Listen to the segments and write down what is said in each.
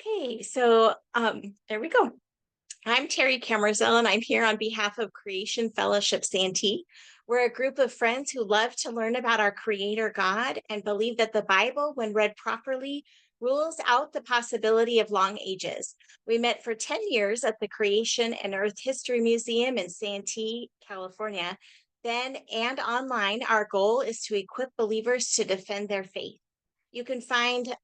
Okay, there we go. I'm Terry Camerzell, and I'm here on behalf of Creation Fellowship Santee. We're a group of friends who love to learn about our Creator God and believe that the Bible, when read properly, rules out the possibility of long ages. We met for 10 years at the Creation and Earth History Museum in Santee, California. Then and online, our goal is to equip believers to defend their faith. You can find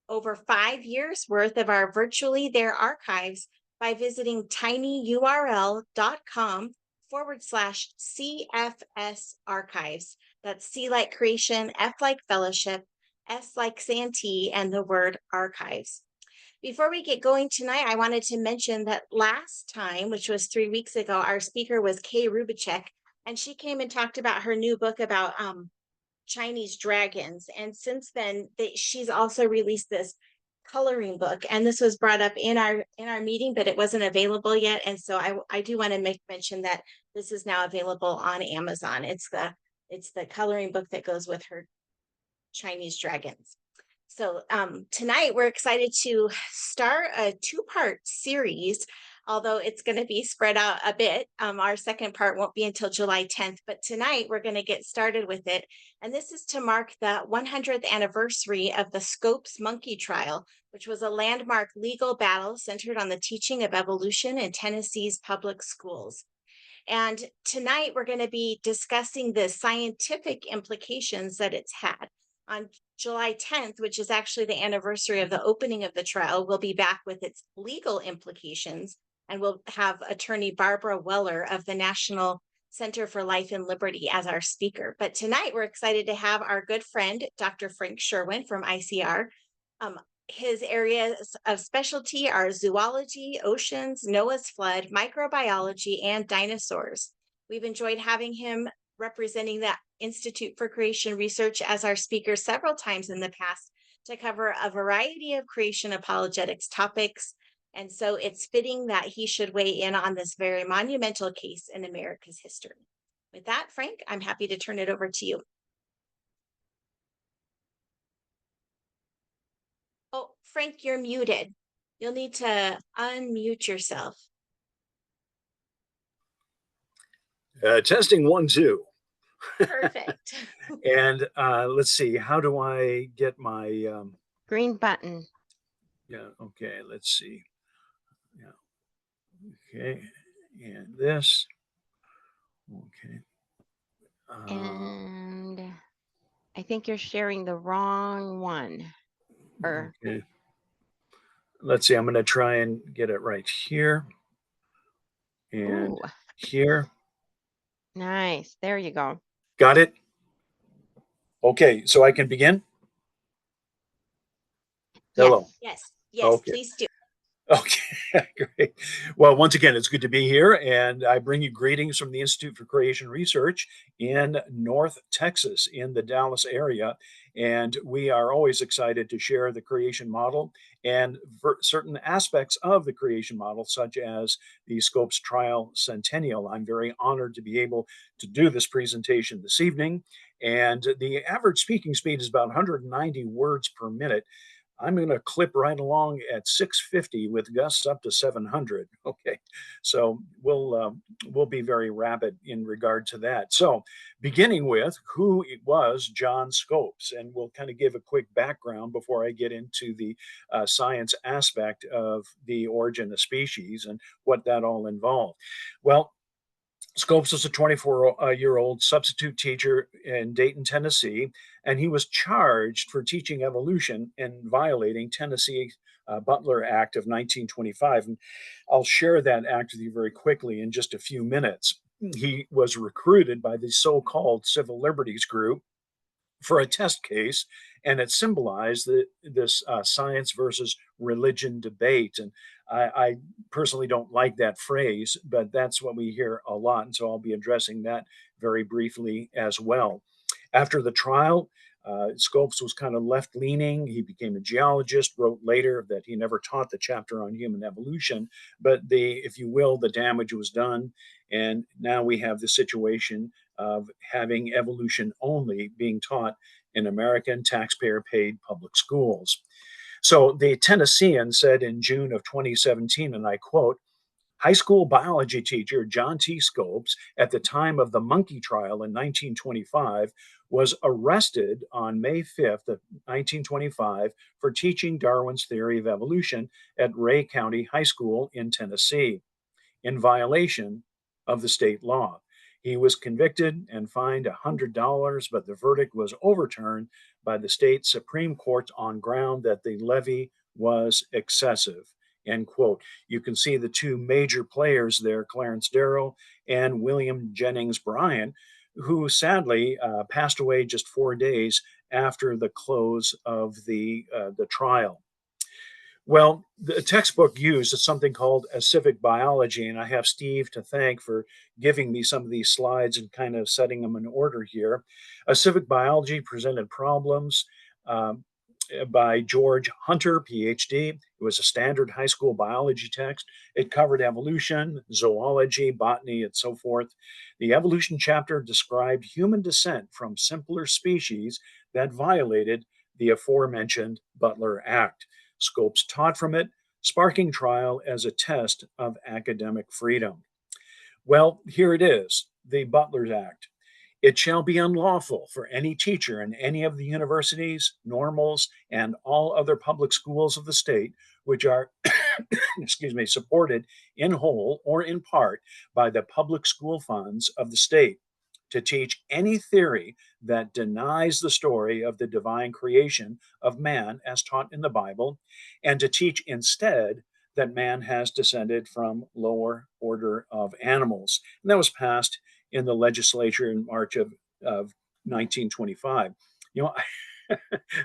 over 5 years worth of our virtually there archives by visiting tinyurl.com/CFS archives. That's C like creation, F like fellowship, S like Santee, and the word archives. Before we get going tonight, I wanted to mention that last time, which was 3 weeks ago, our speaker was Kay Rubicek, and she came and talked about her new book about Chinese dragons. And since then, she's also released this coloring book, and this was brought up in our meeting, but it wasn't available yet. And so I do want to make mention that this is now available on Amazon. It's the coloring book that goes with her Chinese dragons. So tonight we're excited to start a two-part series, although it's going to be spread out a bit. Our second part won't be until July 10th, but tonight we're going to get started with it. And this is to mark the 100th anniversary of the Scopes monkey trial, which was a landmark legal battle centered on the teaching of evolution in Tennessee's public schools. And tonight we're going to be discussing the scientific implications that it's had. On July 10th, which is actually the anniversary of the opening of the trial, we'll be back with its legal implications, and we'll have attorney Barbara Weller of the National Center for Life and Liberty as our speaker. But tonight we're excited to have our good friend, Dr. Frank Sherwin from ICR. His areas of specialty are zoology, oceans, Noah's flood, microbiology, and dinosaurs. We've enjoyed having him representing the Institute for Creation Research as our speaker several times in the past to cover a variety of creation apologetics topics. And so it's fitting that he should weigh in on this very monumental case in America's history. With that, Frank, I'm happy to turn it over to you. Oh, Frank, you're muted. You'll need to unmute yourself. Testing 1, 2. Perfect. And let's see, how do I get my green button? Yeah, okay, let's see. Yeah, okay, and this. Okay. And I think you're sharing the wrong one. Okay. Let's see, I'm going to try and get it right here. And here. Nice. There you go. Got it? Okay, so I can begin? Hello. Yes, okay. Please do. Okay, great. Well, once again, it's good to be here, and I bring you greetings from the Institute for Creation Research in North Texas, in the Dallas area. And we are always excited to share the creation model and certain aspects of the creation model, such as the Scopes Trial Centennial. I'm very honored to be able to do this presentation this evening. And the average speaking speed is about 190 words per minute. I'm going to clip right along at 650 with gusts up to 700. Okay, so we'll be very rapid in regard to that. So, beginning with who it was, John Scopes, and we'll kind of give a quick background before I get into the science aspect of the origin of species and what that all involved. Well, Scopes was a 24-year-old substitute teacher in Dayton, Tennessee, and he was charged for teaching evolution and violating Tennessee Butler Act of 1925. And I'll share that act with you very quickly in just a few minutes. He was recruited by the so-called Civil Liberties Group for a test case, and it symbolized this science versus religion debate. And I personally don't like that phrase, but that's what we hear a lot. And so I'll be addressing that very briefly as well. After the trial, Scopes was kind of left leaning. He became a geologist, wrote later that he never taught the chapter on human evolution, but if you will, the damage was done. And now we have the situation of having evolution only being taught in American taxpayer paid public schools. So the Tennessean said in June of 2017, and I quote, high school biology teacher John T. Scopes, at the time of the monkey trial in 1925, was arrested on May 5th of 1925 for teaching Darwin's theory of evolution at Ray County High School in Tennessee in violation of the state law. He was convicted and fined $100, but the verdict was overturned by the state Supreme Court on ground that the levy was excessive. End quote. You can see the two major players there, Clarence Darrow and William Jennings Bryan, who sadly passed away just 4 days after the close of the trial. Well, the textbook used is something called a civic biology, and I have Steve to thank for giving me some of these slides and kind of setting them in order here. A civic biology presented problems um, by George Hunter, PhD. It was a standard high school biology text. It covered evolution, zoology, botany, and so forth. The evolution chapter described human descent from simpler species that violated the aforementioned Butler Act. Scopes taught from it, sparking trial as a test of academic freedom. Well, here it is, the Butler's Act. It shall be unlawful for any teacher in any of the universities, normals, and all other public schools of the state which are, excuse me, supported in whole or in part by the public school funds of the state to teach any theory that denies the story of the divine creation of man as taught in the Bible, and to teach instead that man has descended from lower order of animals. And that was passed in the legislature in March of 1925. You know,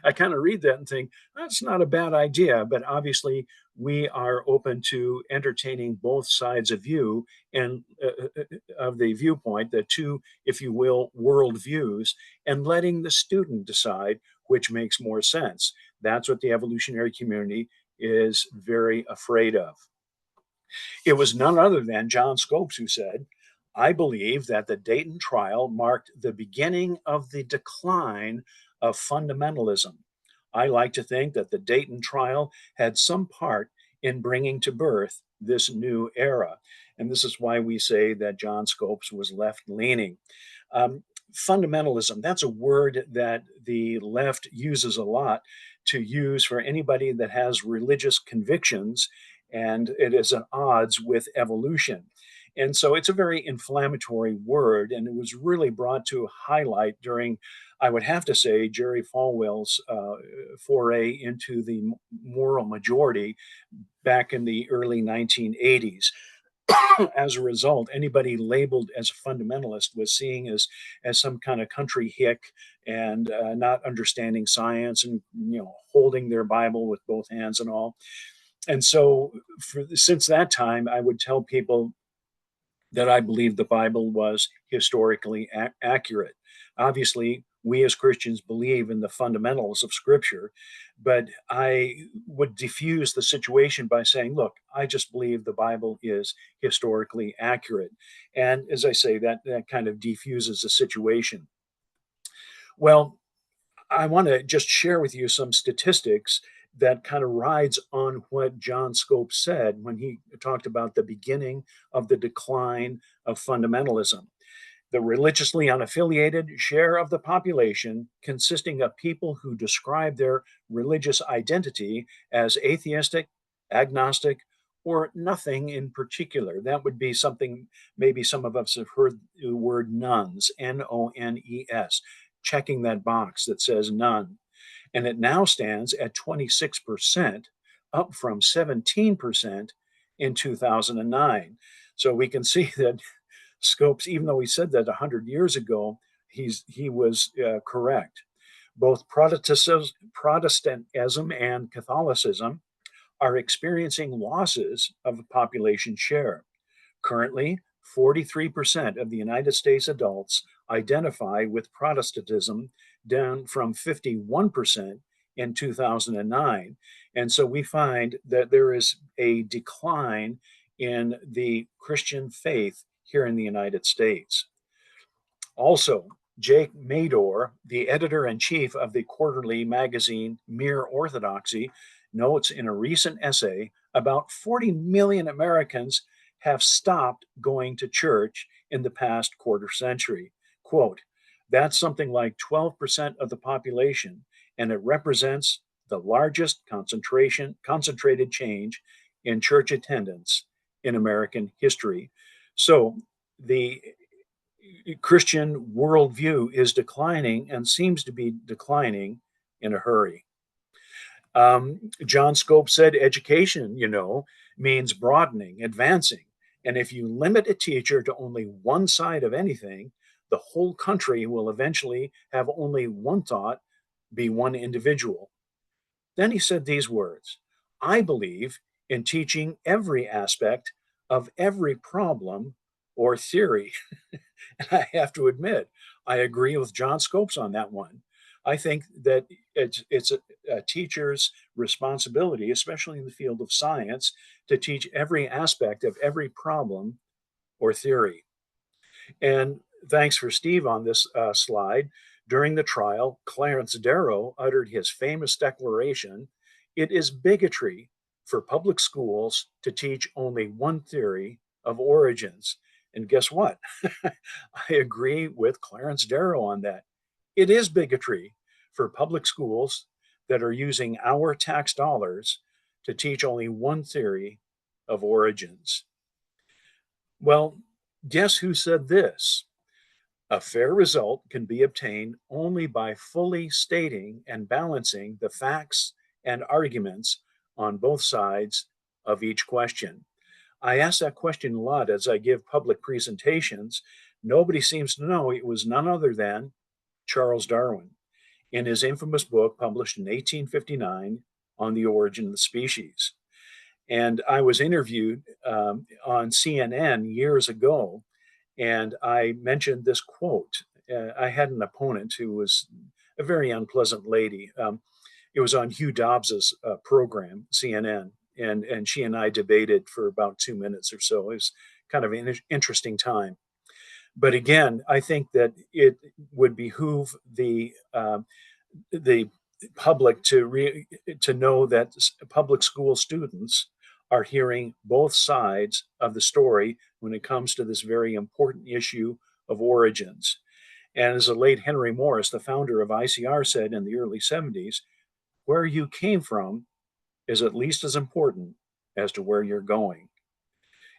I kind of read that and think that's not a bad idea, but obviously we are open to entertaining both sides of view and of the viewpoint, the two, if you will, world views, and letting the student decide which makes more sense. That's what the evolutionary community is very afraid of. It was none other than John Scopes who said, I believe that the Dayton trial marked the beginning of the decline of fundamentalism. I like to think that the Dayton trial had some part in bringing to birth this new era. And this is why we say that John Scopes was left leaning. Um, Fundamentalism, that's a word that the left uses a lot to use for anybody that has religious convictions, and it is at odds with evolution. And so it's a very inflammatory word, and it was really brought to highlight during, I would have to say, Jerry Falwell's foray into the moral majority back in the early 1980s. As a result, anybody labeled as a fundamentalist was seen as some kind of country hick and not understanding science and holding their Bible with both hands and all. And so, since that time, I would tell people that I believe the Bible was historically accurate. Obviously, we as Christians believe in the fundamentals of Scripture, but I would diffuse the situation by saying, look, I just believe the Bible is historically accurate. And as I say, that kind of diffuses the situation. Well, I want to just share with you some statistics that kind of rides on what John Scopes said when he talked about the beginning of the decline of fundamentalism. The religiously unaffiliated share of the population, consisting of people who describe their religious identity as atheistic, agnostic, or nothing in particular. That would be something maybe some of us have heard the word nones, Nones, checking that box that says none. And it now stands at 26%, up from 17% in 2009. So we can see that Scopes, even though he said that 100 years ago, he was correct. Both Protestantism and Catholicism are experiencing losses of population share. Currently, 43% of the United States adults identify with Protestantism, down from 51% in 2009. And so we find that there is a decline in the Christian faith here in the United States. Also, Jake Mador, the editor in chief of the quarterly magazine Mere Orthodoxy, notes in a recent essay about 40 million Americans have stopped going to church in the past quarter century. Quote, that's something like 12% of the population, and it represents the largest concentrated change in church attendance in American history. So the Christian worldview is declining and seems to be declining in a hurry. John Scope said education, means broadening, advancing. And if you limit a teacher to only one side of anything, the whole country will eventually have only one thought, be one individual. Then he said these words: I believe in teaching every aspect of every problem or theory. And I have to admit, I agree with John Scopes on that one. I think that it's a teacher's responsibility, especially in the field of science, to teach every aspect of every problem or theory. And thanks for Steve on this slide. During the trial, Clarence Darrow uttered his famous declaration: it is bigotry for public schools to teach only one theory of origins. And guess what? I agree with Clarence Darrow on that. It is bigotry for public schools that are using our tax dollars to teach only one theory of origins. Well, guess who said this? A fair result can be obtained only by fully stating and balancing the facts and arguments on both sides of each question. I ask that question a lot as I give public presentations. Nobody seems to know it was none other than Charles Darwin in his infamous book published in 1859 on the origin of the species. And I was interviewed on CNN years ago, and I mentioned this quote. I had an opponent who was a very unpleasant lady. It was on Hugh Dobbs's program, CNN, and she and I debated for about 2 minutes or so. It was kind of an interesting time. But again, I think that it would behoove the public to know that public school students are hearing both sides of the story when it comes to this very important issue of origins. And as the late Henry Morris, the founder of ICR, said in the early 70s, where you came from is at least as important as to where you're going.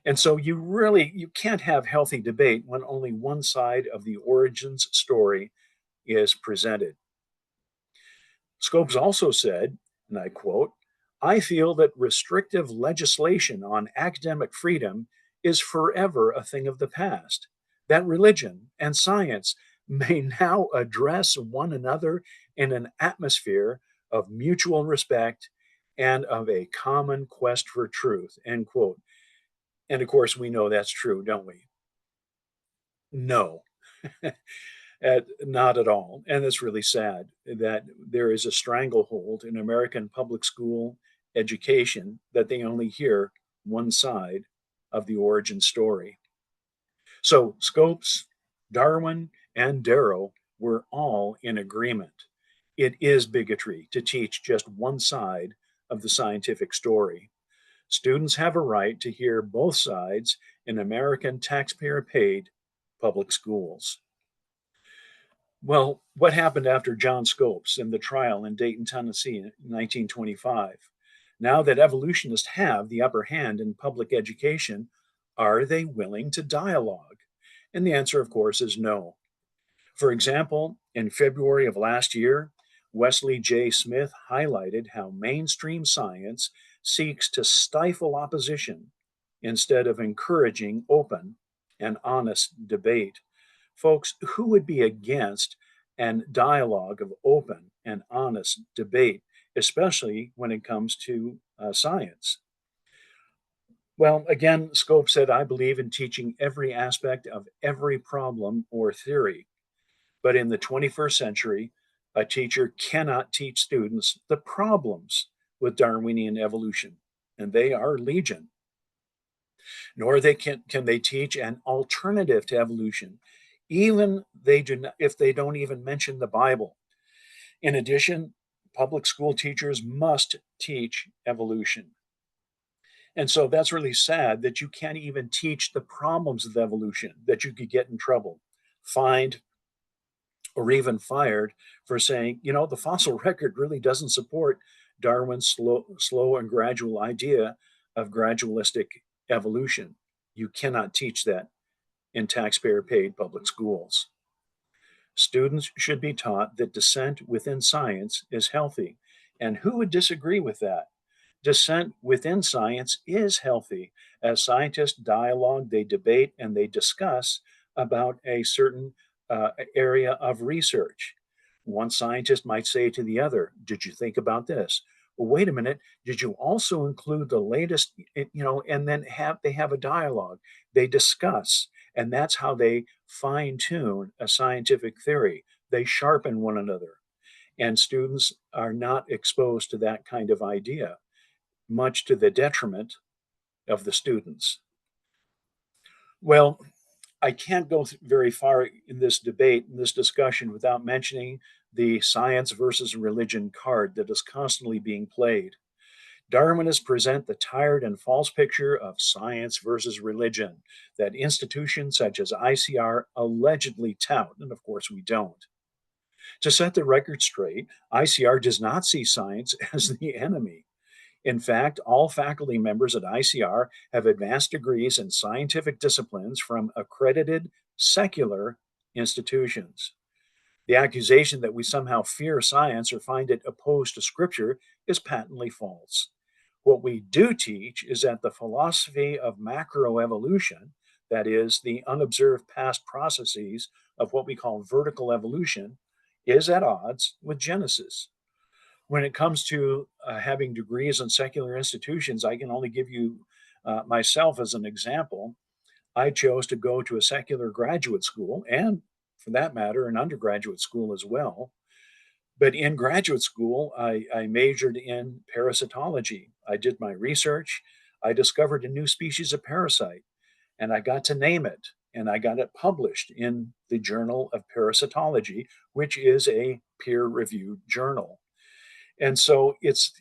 And so you can't have healthy debate when only one side of the origins story is presented. Scopes also said, and I quote, I feel that restrictive legislation on academic freedom is forever a thing of the past, that religion and science may now address one another in an atmosphere of mutual respect and of a common quest for truth, end quote. And of course, we know that's true, don't we? No. Not at all. And it's really sad that there is a stranglehold in American public school education that they only hear one side of the origin story. So Scopes, Darwin, and Darrow were all in agreement. It is bigotry to teach just one side of the scientific story. Students have a right to hear both sides in American taxpayer paid public schools. Well, what happened after John Scopes in the trial in Dayton, Tennessee in 1925? Now that evolutionists have the upper hand in public education, are they willing to dialogue? And the answer, of course, is no. For example, in February of last year, Wesley J. Smith highlighted how mainstream science seeks to stifle opposition instead of encouraging open and honest debate. Folks, who would be against an dialogue of open and honest debate, especially when it comes to science? Well, again, Scope said, I believe in teaching every aspect of every problem or theory. But in the 21st century, a teacher cannot teach students the problems with Darwinian evolution, and they are legion. Nor can they teach an alternative to evolution, even they do not, if they don't even mention the Bible. In addition, public school teachers must teach evolution. And so that's really sad that you can't even teach the problems of evolution, that you could get in trouble, fined, or even fired for saying, the fossil record really doesn't support Darwin's slow and gradual idea of gradualistic evolution. You cannot teach that in taxpayer paid public schools. Students should be taught that dissent within science is healthy. And who would disagree with that? Dissent within science is healthy. As scientists dialogue, they debate, and they discuss about a certain area of research. One scientist might say to the other, "Did you think about this? Well, wait a minute. Did you also include the latest?" And then they have a dialogue. They discuss, and that's how they fine tune a scientific theory. They sharpen one another, and students are not exposed to that kind of idea, much to the detriment of the students. Well, I can't go very far in this debate, in this discussion, without mentioning the science versus religion card that is constantly being played. Darwinists present the tired and false picture of science versus religion that institutions such as ICR allegedly tout, and of course we don't. To set the record straight, ICR does not see science as the enemy. In fact, all faculty members at ICR have advanced degrees in scientific disciplines from accredited secular institutions. The accusation that we somehow fear science or find it opposed to scripture is patently false. What we do teach is that the philosophy of macroevolution, that is, the unobserved past processes of what we call vertical evolution, is at odds with Genesis. When it comes to having degrees in secular institutions, I can only give you myself as an example. I chose to go to a secular graduate school, and for that matter, an undergraduate school as well. But in graduate school, I majored in parasitology. I did my research. I discovered a new species of parasite, and I got to name it, and I got it published in the Journal of Parasitology, which is a peer reviewed journal. And so it's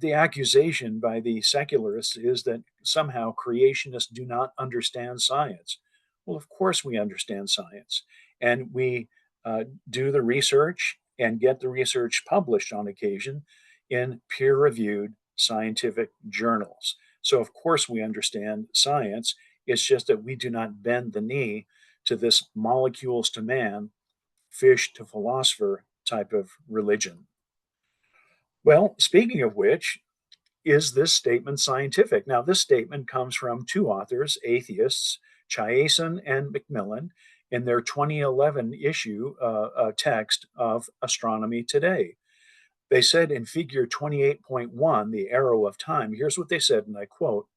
the accusation by the secularists is that somehow creationists do not understand science. Well, of course we understand science, and we do the research and get the research published on occasion in peer-reviewed scientific journals. So of course we understand science. It's just that we do not bend the knee to this molecules to man, fish to philosopher type of religion. Well, speaking of which, is this statement scientific? Now, this statement comes from two authors, atheists, Chiasson and Macmillan, in their 2011 issue text of Astronomy Today. They said in figure 28.1, the arrow of time, here's what they said, and I quote,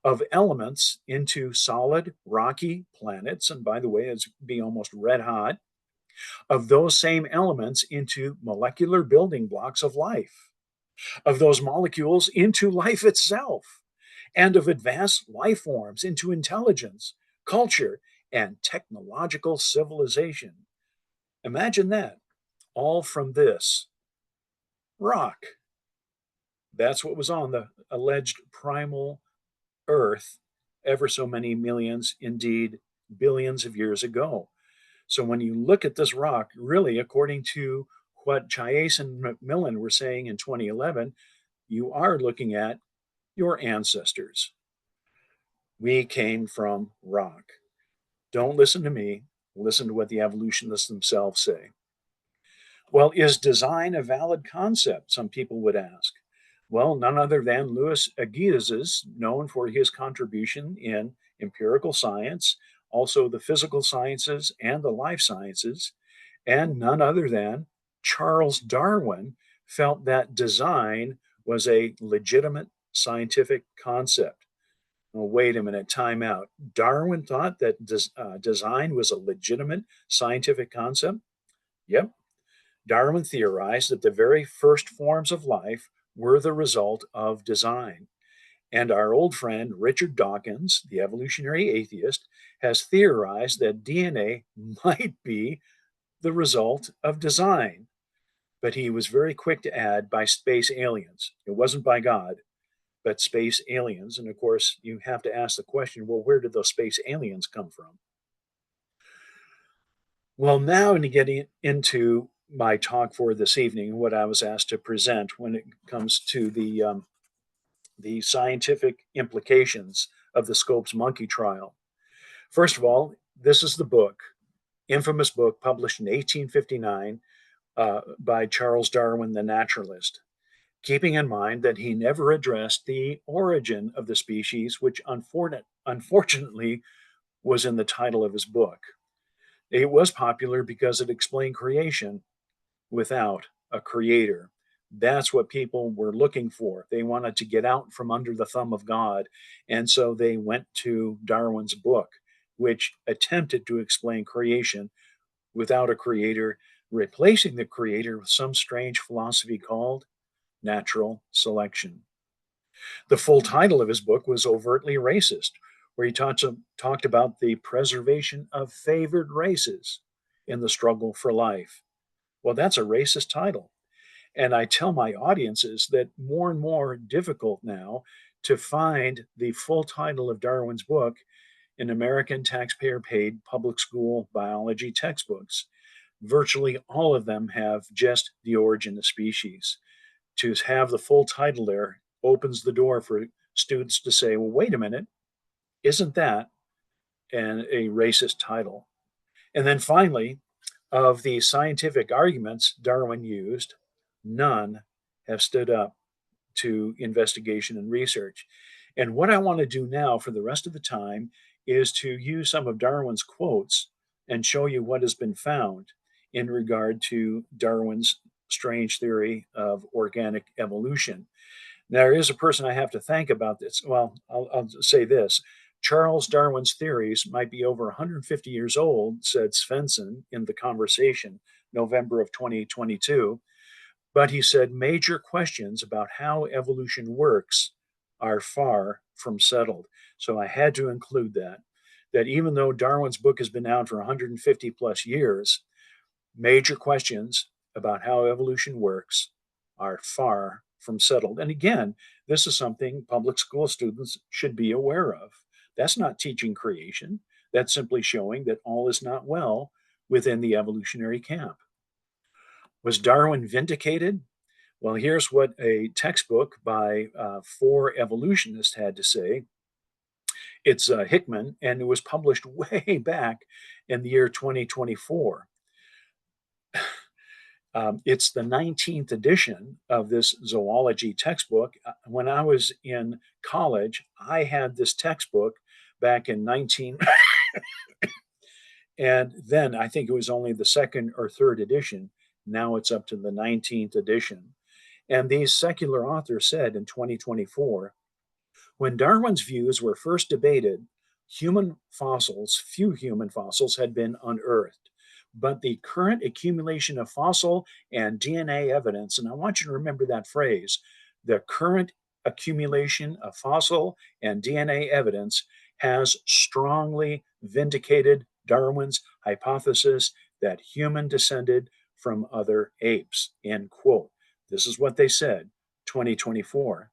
of elements into solid, rocky planets, and by the way, it's be almost red hot, of those same elements into molecular building blocks of life, of those molecules into life itself, and of advanced life forms into intelligence, culture, and technological civilization. Imagine that, all from this rock. That's what was on the alleged primal Earth ever so many millions, indeed billions of years ago. So when you look at this rock, really, according to what Chiasson and Macmillan were saying in 2011, you are looking at your ancestors. We came from rock. Don't listen to me. Listen to what the evolutionists themselves say. Well, is design a valid concept? Some people would ask. Well, none other than Louis Agassiz, known for his contribution in empirical science, also the physical sciences and the life sciences, and none other than Charles Darwin felt that design was a legitimate scientific concept. Well, wait a minute, time out. Darwin thought that design was a legitimate scientific concept? Yep. Darwin theorized that the very first forms of life were the result of design. And our old friend Richard Dawkins, the evolutionary atheist, has theorized that DNA might be the result of design. but he was very quick to add by space aliens. It wasn't by God, but space aliens. And of course, you have to ask the question, well, where did those space aliens come from? Well, now in getting into my talk for this evening, what I was asked to present when it comes to the scientific implications of the Scopes monkey trial. First of all, this is the book, infamous book published in 1859 by Charles Darwin, the naturalist, keeping in mind that he never addressed the origin of the species, which unfortunately was in the title of his book. It was popular because it explained creation without a creator. That's what people were looking for. They wanted to get out from under the thumb of God. And so they went to Darwin's book, which attempted to explain creation without a creator, replacing the creator with some strange philosophy called natural selection. The full title of his book was overtly racist, where he talked about the preservation of favored races in the struggle for life. Well, that's a racist title. And I tell my audiences that more and more difficult now to find the full title of Darwin's book in American taxpayer paid public school biology textbooks. Virtually all of them have just the origin of species. To have the full title there opens the door for students to say, well, wait a minute, isn't that a racist title? And then finally, of the scientific arguments Darwin used, none have stood up to investigation and research. And what I want to do now for the rest of the time is to use some of Darwin's quotes and show you what has been found in regard to Darwin's strange theory of organic evolution. There is a person I have to thank about this. Well, I'll say this. Charles Darwin's theories might be over 150 years old, said Svensson in The Conversation, November of 2022. But he said major questions about how evolution works are far from settled. So I had to include that even though Darwin's book has been out for 150 plus years, major questions about how evolution works are far from settled. And again, this is something public school students should be aware of. That's not teaching creation. That's simply showing that all is not well within the evolutionary camp. Was Darwin vindicated? Well, here's what a textbook by four evolutionists had to say. It's Hickman, and it was published way back in the year 2024. It's the 19th edition of this zoology textbook. When I was in college, I had this textbook back in 19, and then I think it was only the second or third edition. Now it's up to the 19th edition. And these secular authors said in 2024, when Darwin's views were first debated, few human fossils had been unearthed. But the current accumulation of fossil and DNA evidence, and I want you to remember that phrase, the current accumulation of fossil and DNA evidence has strongly vindicated Darwin's hypothesis that human descended from other apes, end quote. This is what they said, 2024.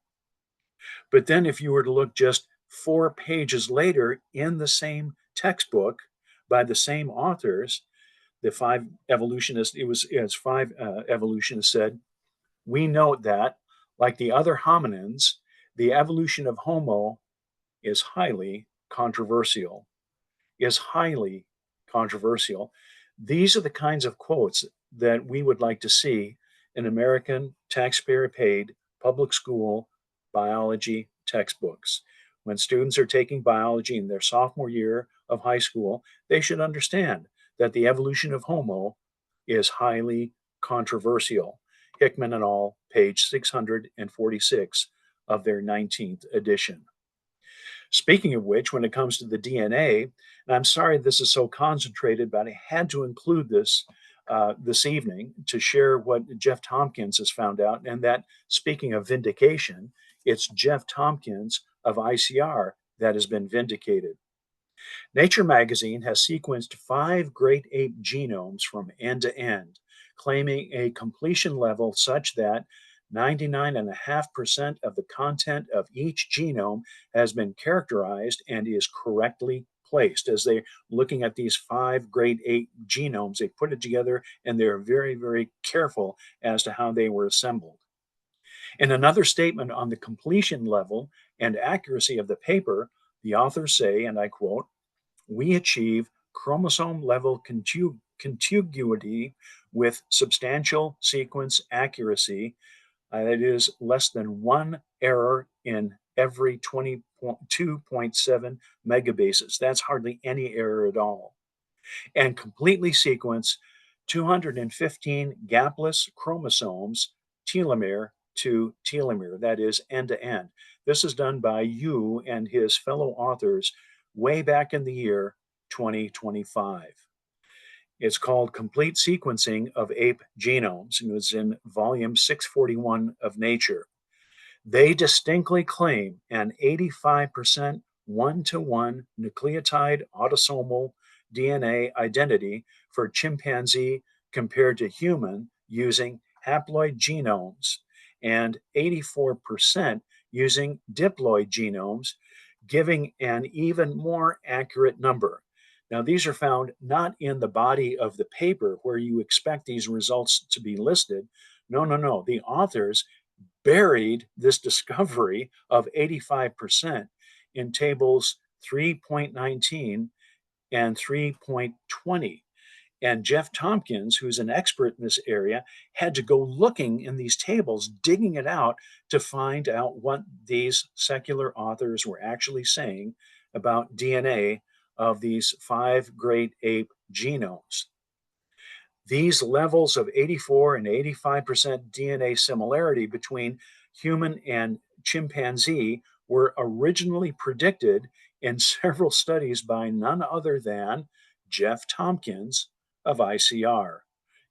But then if you were to look just 4 pages later in the same textbook by the same authors, the five evolutionists, it was as five evolutionists said, we note that, like the other hominins, the evolution of Homo is highly controversial. Is highly controversial. These are the kinds of quotes that we would like to see in American taxpayer paid public school biology textbooks. When students are taking biology in their sophomore year of high school, they should understand that the evolution of Homo is highly controversial. Hickman and al., page 646 of their 19th edition. Speaking of which, when it comes to the DNA, and I'm sorry this is so concentrated, but I had to include this this evening to share what Jeff Tompkins has found out. And that, speaking of vindication, it's Jeff Tompkins of ICR that has been vindicated. Nature magazine has sequenced 5 great ape genomes from end to end, claiming a completion level such that 99.5% of the content of each genome has been characterized and is correctly placed. As they're looking at these five grade 8 genomes, they put it together and they're very, very careful as to how they were assembled. In another statement on the completion level and accuracy of the paper, the authors say, and I quote, "We achieve chromosome level contiguity with substantial sequence accuracy, that is less than one error in every 22.7 megabases." That's hardly any error at all. And completely sequence 215 gapless chromosomes, telomere to telomere, that is end to end. This is done by Yu and his fellow authors way back in the year 2025. It's called Complete Sequencing of Ape Genomes, and it was in volume 641 of Nature. They distinctly claim an 85% one-to-one nucleotide autosomal DNA identity for chimpanzee compared to human using haploid genomes, and 84% using diploid genomes, giving an even more accurate number. Now, these are found not in the body of the paper where you expect these results to be listed. No, no, no. The authors buried this discovery of 85% in tables 3.19 and 3.20. And Jeff Tompkins, who's an expert in this area, had to go looking in these tables, digging it out to find out what these secular authors were actually saying about DNA of these five great ape genomes. These levels of 84 and 85% DNA similarity between human and chimpanzee were originally predicted in several studies by none other than Jeff Tompkins of ICR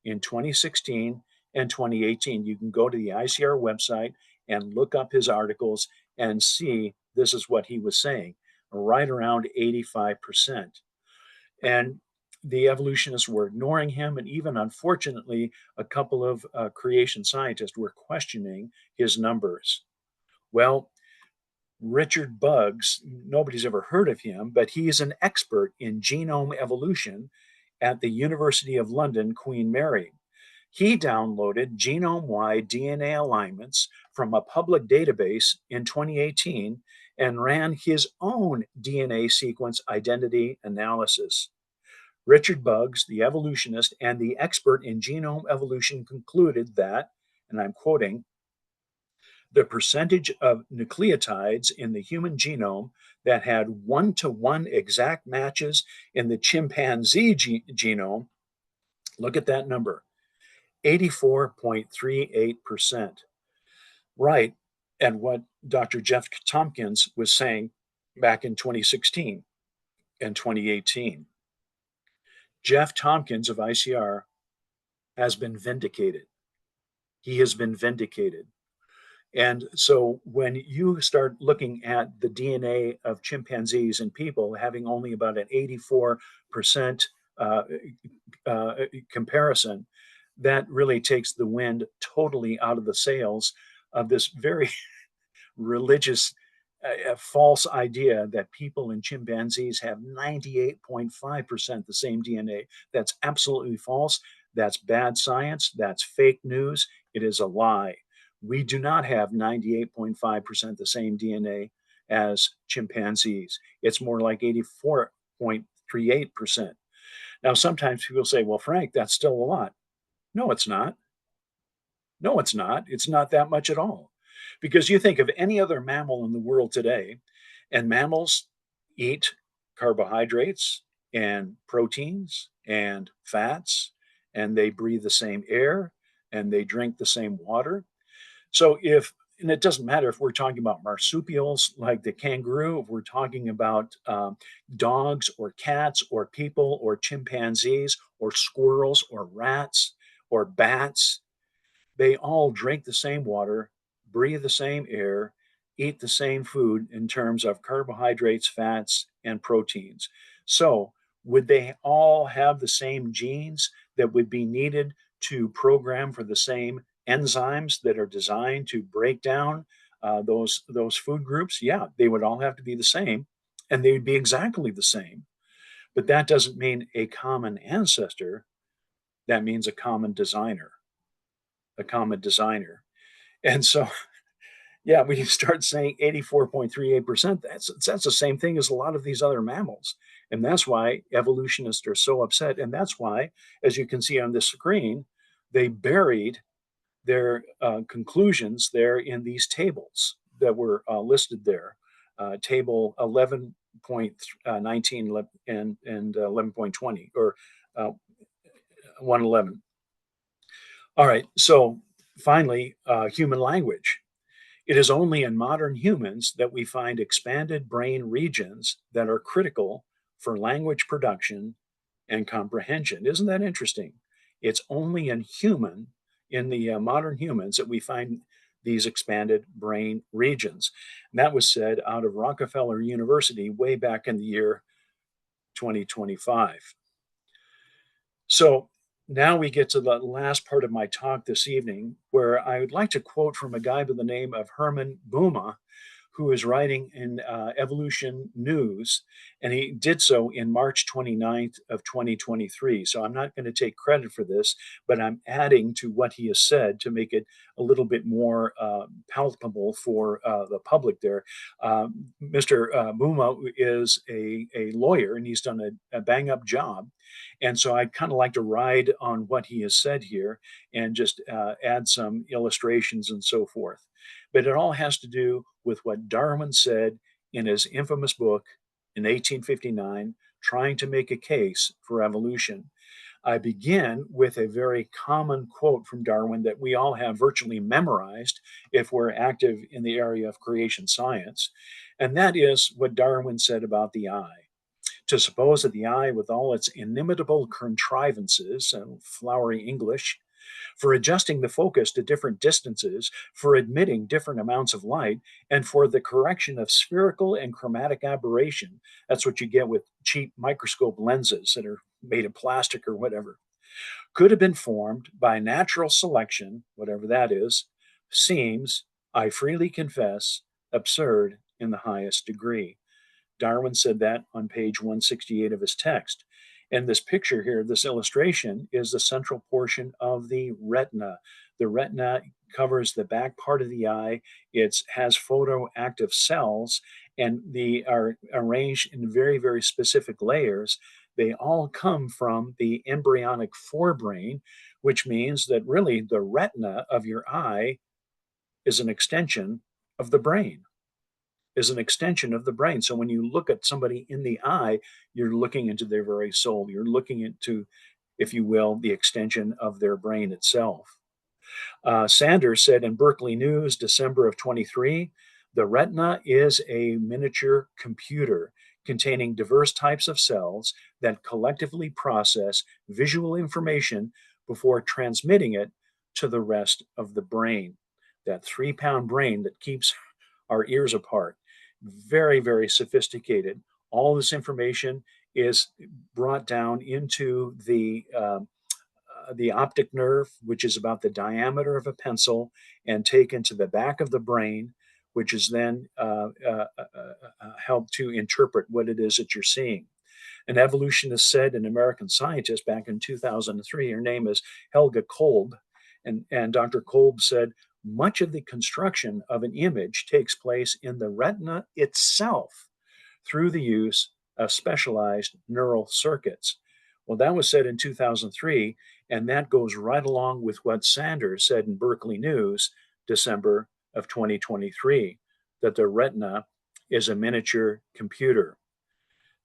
in 2016 and 2018. You can go to the ICR website and look up his articles and see this is what he was saying, right around 85%. And the evolutionists were ignoring him, and even unfortunately, a couple of creation scientists were questioning his numbers. Well, Richard Buggs, nobody's ever heard of him, but he is an expert in genome evolution at the University of London, Queen Mary. He downloaded genome wide DNA alignments from a public database in 2018 and ran his own DNA sequence identity analysis. Richard Buggs, the evolutionist and the expert in genome evolution, concluded that, and I'm quoting, "the percentage of nucleotides in the human genome that had one-to-one exact matches in the chimpanzee genome, look at that number, 84.38%. Right, and what Dr. Jeff Tompkins was saying back in 2016 and 2018. Jeff Tompkins of ICR has been vindicated. He has been vindicated. And so when you start looking at the DNA of chimpanzees and people having only about an 84% uh, comparison, that really takes the wind totally out of the sails of this very religious, false idea that people and chimpanzees have 98.5% the same DNA. That's absolutely false. That's bad science. That's fake news. It is a lie. We do not have 98.5% the same DNA as chimpanzees. It's more like 84.38%. Now, sometimes people say, well, Frank, that's still a lot. No, it's not. No, it's not. It's not that much at all. Because you think of any other mammal in the world today, and mammals eat carbohydrates and proteins and fats, and they breathe the same air and they drink the same water. So and it doesn't matter if we're talking about marsupials like the kangaroo, if we're talking about dogs or cats or people or chimpanzees or squirrels or rats or bats, they all drink the same water, breathe the same air, eat the same food in terms of carbohydrates, fats, and proteins. So, would they all have the same genes that would be needed to program for the same enzymes that are designed to break down those food groups, yeah, they would all have to be the same, and they would be exactly the same. But that doesn't mean a common ancestor. That means a common designer, a common designer. And so, yeah, when you start saying 84.38%, that's the same thing as a lot of these other mammals. And that's why evolutionists are so upset. And that's why, as you can see on this screen, they buried their conclusions there in these tables that were listed there. Table 11.19 and 11.20, or uh, 111. All right, so finally, human language. It is only in modern humans that we find expanded brain regions that are critical for language production and comprehension. Isn't that interesting? It's only in the modern humans, that we find these expanded brain regions. And that was said out of Rockefeller University way back in the year 2025. So now we get to the last part of my talk this evening, where I would like to quote from a guy by the name of Herman Bouma, who is writing in Evolution News, and he did so in March 29th of 2023. So I'm not going to take credit for this, but I'm adding to what he has said to make it a little bit more palpable for the public there. Mr. Bouma is a lawyer, and he's done a bang up job. And so I'd kind of like to ride on what he has said here and just add some illustrations and so forth. But it all has to do with what Darwin said in his infamous book in 1859, Trying to Make a Case for Evolution. I begin with a very common quote from Darwin that we all have virtually memorized if we're active in the area of creation science. And that is what Darwin said about the eye. To suppose that the eye, with all its inimitable contrivances and flowery English, for adjusting the focus to different distances, for admitting different amounts of light, and for the correction of spherical and chromatic aberration. That's what you get with cheap microscope lenses that are made of plastic or whatever. Could have been formed by natural selection, whatever that is, seems, I freely confess, absurd in the highest degree. Darwin said that on page 168 of his text. And this picture here, this illustration, is the central portion of the retina. The retina covers the back part of the eye. It has photoactive cells, and they are arranged in very, very specific layers. They all come from the embryonic forebrain, which means that really the retina of your eye is an extension of the brain is an extension of the brain. So when you look at somebody in the eye, you're looking into their very soul. You're looking into, if you will, the extension of their brain itself. Sanders said in Berkeley News, December of 23, the retina is a miniature computer containing diverse types of cells that collectively process visual information before transmitting it to the rest of the brain. That 3-pound brain that keeps our ears apart. Very, very sophisticated. All this information is brought down into the optic nerve, which is about the diameter of a pencil, and taken to the back of the brain, which is then helped to interpret what it is that you're seeing. An evolutionist said, an American scientist back in 2003, her name is Helga Kolb, and Dr. Kolb said, much of the construction of an image takes place in the retina itself through the use of specialized neural circuits. Well, that was said in 2003, and that goes right along with what Sanders said in Berkeley News, December of 2023, that the retina is a miniature computer.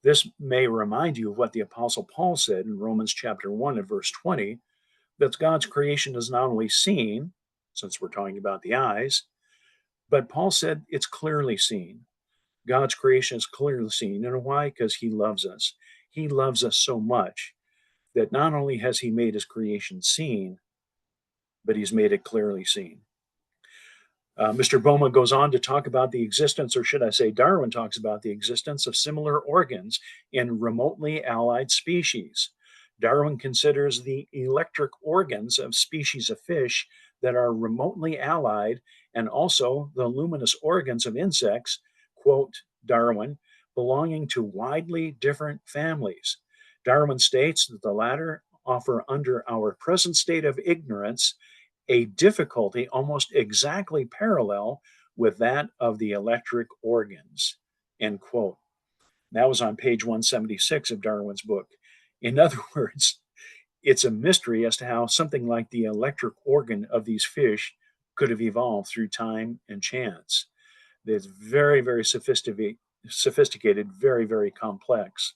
This may remind you of what the Apostle Paul said in Romans chapter 1 and verse 20, that God's creation is not only seen, since we're talking about the eyes, but Paul said it's clearly seen. God's creation is clearly seen. You know why? Because he loves us. He loves us so much that not only has he made his creation seen, but he's made it clearly seen. Mr. Bouma goes on to talk about the existence, or should I say, Darwin talks about the existence of similar organs in remotely allied species. Darwin considers the electric organs of species of fish that are remotely allied and also the luminous organs of insects, quote Darwin, belonging to widely different families. Darwin states that the latter offer, under our present state of ignorance, a difficulty almost exactly parallel with that of the electric organs, end quote. That was on page 176 of Darwin's book. In other words, it's a mystery as to how something like the electric organ of these fish could have evolved through time and chance. It's very, very sophisticated, very, very complex.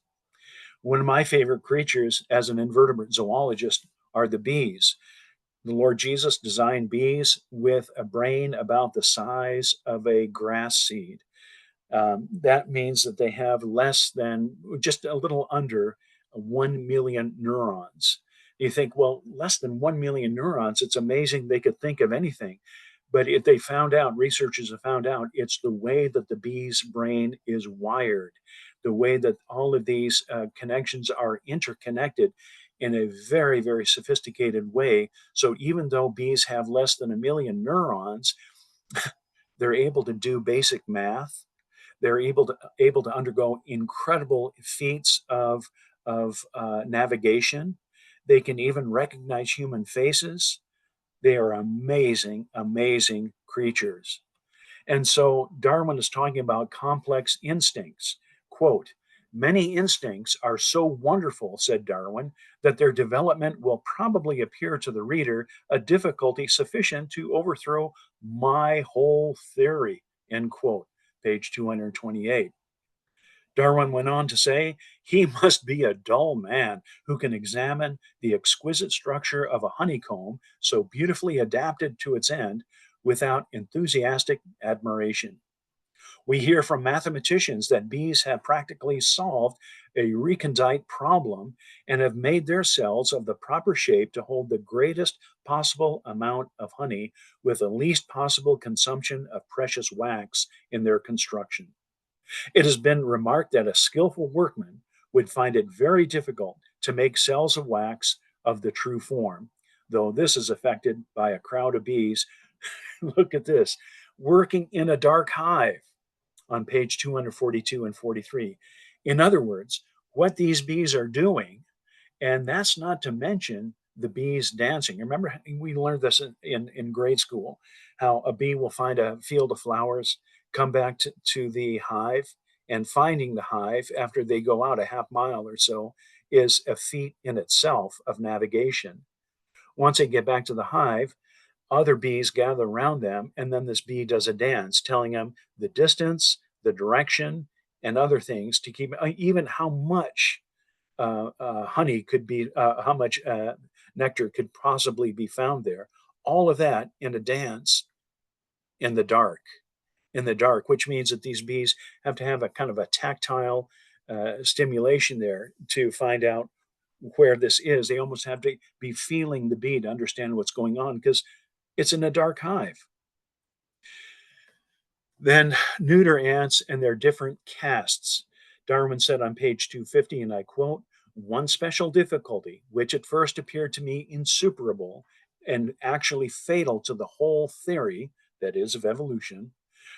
One of my favorite creatures as an invertebrate zoologist are the bees. The Lord Jesus designed bees with a brain about the size of a grass seed. That means that they have less than, just a little under 1 million neurons. You think, well, less than 1 million neurons, it's amazing they could think of anything. But if they found out, researchers have found out, it's the way that the bee's brain is wired, the way that all of these connections are interconnected in a very, very sophisticated way. So even though bees have less than 1 million neurons, they're able to do basic math. They're able to undergo incredible feats of navigation. They can even recognize human faces. They are amazing, amazing creatures. And so Darwin is talking about complex instincts. Quote, many instincts are so wonderful, said Darwin, that their development will probably appear to the reader a difficulty sufficient to overthrow my whole theory, end quote, page 228. Darwin went on to say, he must be a dull man who can examine the exquisite structure of a honeycomb so beautifully adapted to its end without enthusiastic admiration. We hear from mathematicians that bees have practically solved a recondite problem and have made their cells of the proper shape to hold the greatest possible amount of honey with the least possible consumption of precious wax in their construction. It has been remarked that a skillful workman would find it very difficult to make cells of wax of the true form, though this is effected by a crowd of bees. Look at this, working in a dark hive on page 242 and 43. In other words, what these bees are doing, and that's not to mention the bees dancing. Remember, we learned this in grade school, how a bee will find a field of flowers, come back to the hive, and finding the hive after they go out a half mile or so is a feat in itself of navigation. Once they get back to the hive, other bees gather around them, and then this bee does a dance, telling them the distance, the direction, and other things to keep, even how much honey could be, how much nectar could possibly be found there. All of that in a dance in the dark, which means that these bees have to have a kind of a tactile stimulation there to find out where this is. They almost have to be feeling the bee to understand what's going on because it's in a dark hive. Then neuter ants and their different castes. Darwin said on page 250, and I quote, one special difficulty, which at first appeared to me insuperable and actually fatal to the whole theory, that is, of evolution,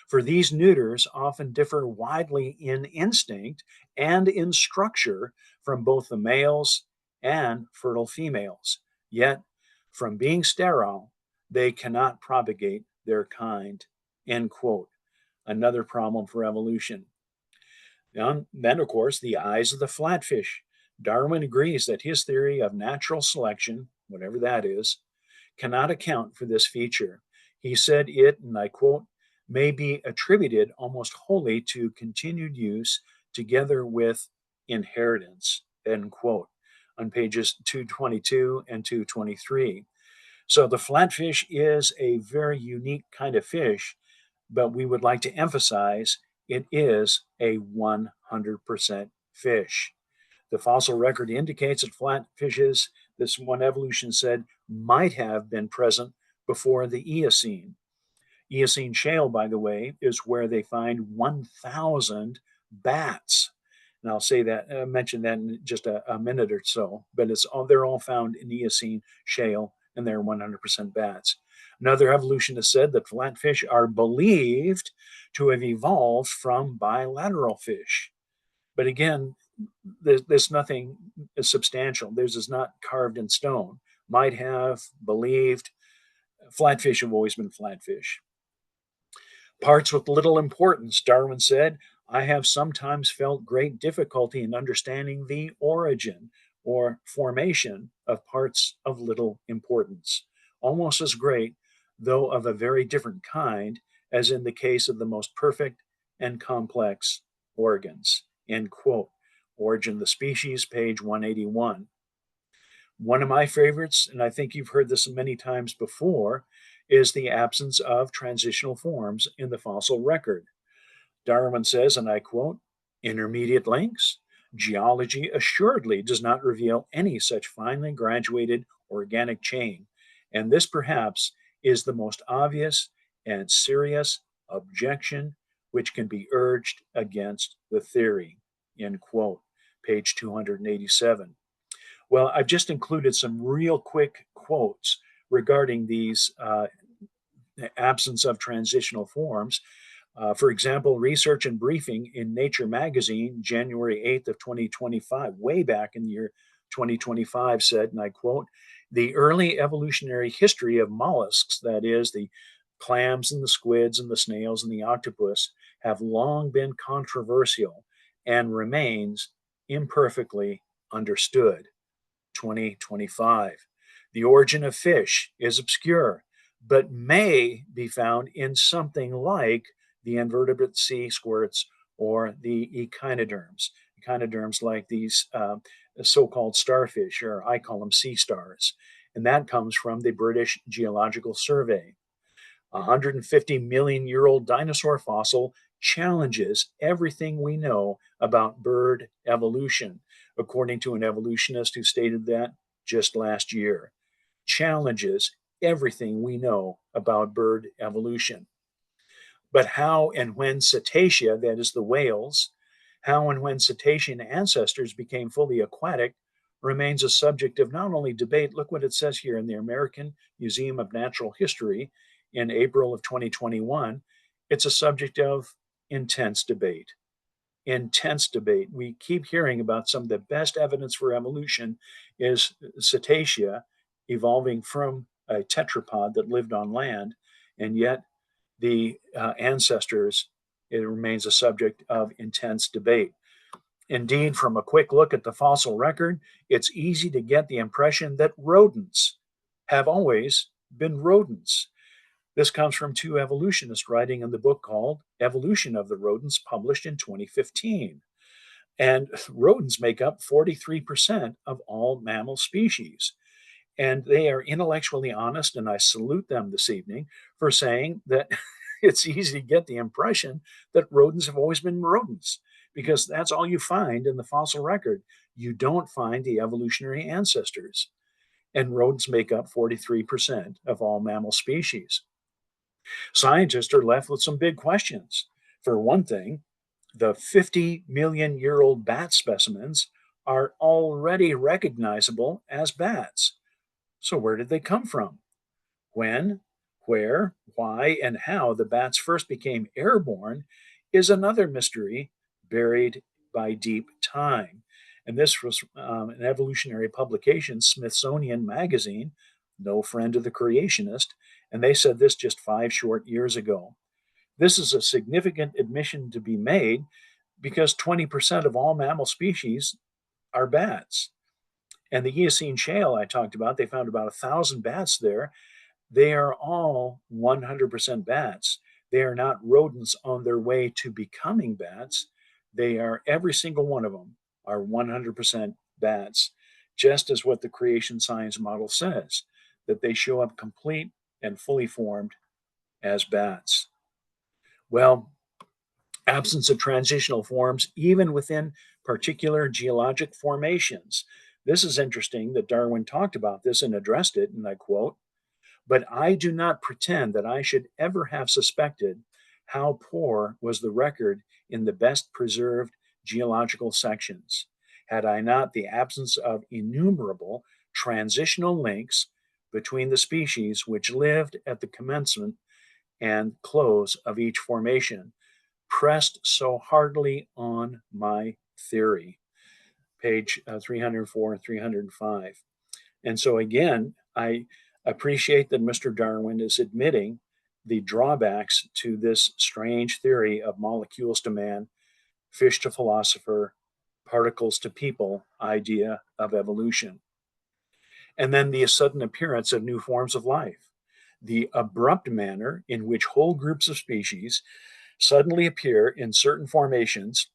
for these neuters often differ widely in instinct and in structure from both the males and fertile females. Yet, from being sterile, they cannot propagate their kind. End quote. Another problem for evolution. Then, of course, the eyes of the flatfish. Darwin agrees that his theory of natural selection, whatever that is, cannot account for this feature. He said it, and I quote, may be attributed almost wholly to continued use together with inheritance, end quote, on pages 222 and 223. So the flatfish is a very unique kind of fish, but we would like to emphasize it is a 100% fish. The fossil record indicates that flatfishes, this one evolution said, might have been present before the Eocene. Eocene shale, by the way, is where they find 1,000 bats. And I'll say that, mention that in just a minute or so. But they're all found in Eocene shale, and they're 100% bats. Another evolutionist said that flatfish are believed to have evolved from bilateral fish. But again, there's nothing substantial. Theirs is not carved in stone. Might have believed. Flatfish have always been flatfish. Parts with little importance, Darwin said. I have sometimes felt great difficulty in understanding the origin or formation of parts of little importance, almost as great, though of a very different kind, as in the case of the most perfect and complex organs. End quote. Origin of the Species, page 181. One of my favorites, and I think you've heard this many times before, is the absence of transitional forms in the fossil record. Darwin says, and I quote, intermediate links? Geology assuredly does not reveal any such finely graduated organic chain, and this perhaps is the most obvious and serious objection which can be urged against the theory. End quote. Page 287. Well, I've just included some real quick quotes regarding these absence of transitional forms. For example, Research and Briefing in Nature magazine, January 8th of 2025, way back in the year 2025, said, and I quote, the early evolutionary history of mollusks, that is, the clams and the squids and the snails and the octopus, have long been controversial and remains imperfectly understood. 2025. The origin of fish is obscure, but may be found in something like the invertebrate sea squirts or the echinoderms. Echinoderms like these so-called starfish, or I call them sea stars. And that comes from the British Geological Survey. A 150 million year old dinosaur fossil challenges everything we know about bird evolution, according to an evolutionist who stated that just last year. Challenges everything we know about bird evolution. But how and when cetacea, that is the whales, how and when cetacean ancestors became fully aquatic remains a subject of not only debate, look what it says here in the American Museum of Natural History in April of 2021, it's a subject of intense debate. Intense debate. We keep hearing about some of the best evidence for evolution is cetacea evolving from a tetrapod that lived on land, and yet the ancestors, it remains a subject of intense debate. Indeed, from a quick look at the fossil record, it's easy to get the impression that rodents have always been rodents. This comes from two evolutionists writing in the book called Evolution of the Rodents, published in 2015. And rodents make up 43% of all mammal species. And they are intellectually honest, and I salute them this evening for saying that it's easy to get the impression that rodents have always been rodents, because that's all you find in the fossil record. You don't find the evolutionary ancestors. And rodents make up 43% of all mammal species. Scientists are left with some big questions. For one thing, the 50 million year old bat specimens are already recognizable as bats. So, where did they come from? When, where, why, and how the bats first became airborne is another mystery buried by deep time. And this was an evolutionary publication, Smithsonian Magazine, no friend of the creationist, and they said this just 5 short years ago. This is a significant admission to be made because 20% of all mammal species are bats. And the Eocene shale I talked about, they found about 1,000 bats there. They are all 100% bats. They are not rodents on their way to becoming bats. They are, every single one of them are 100% bats, just as what the creation science model says, that they show up complete and fully formed as bats. Well, absence of transitional forms, even within particular geologic formations. This is interesting that Darwin talked about this and addressed it, and I quote, but I do not pretend that I should ever have suspected how poor was the record in the best preserved geological sections, had I not the absence of innumerable transitional links between the species which lived at the commencement and close of each formation, pressed so hardly on my theory. Page 304 and 305. And so, again, I appreciate that Mr. Darwin is admitting the drawbacks to this strange theory of molecules to man, fish to philosopher, particles to people idea of evolution. And then the sudden appearance of new forms of life, the abrupt manner in which whole groups of species suddenly appear in certain formations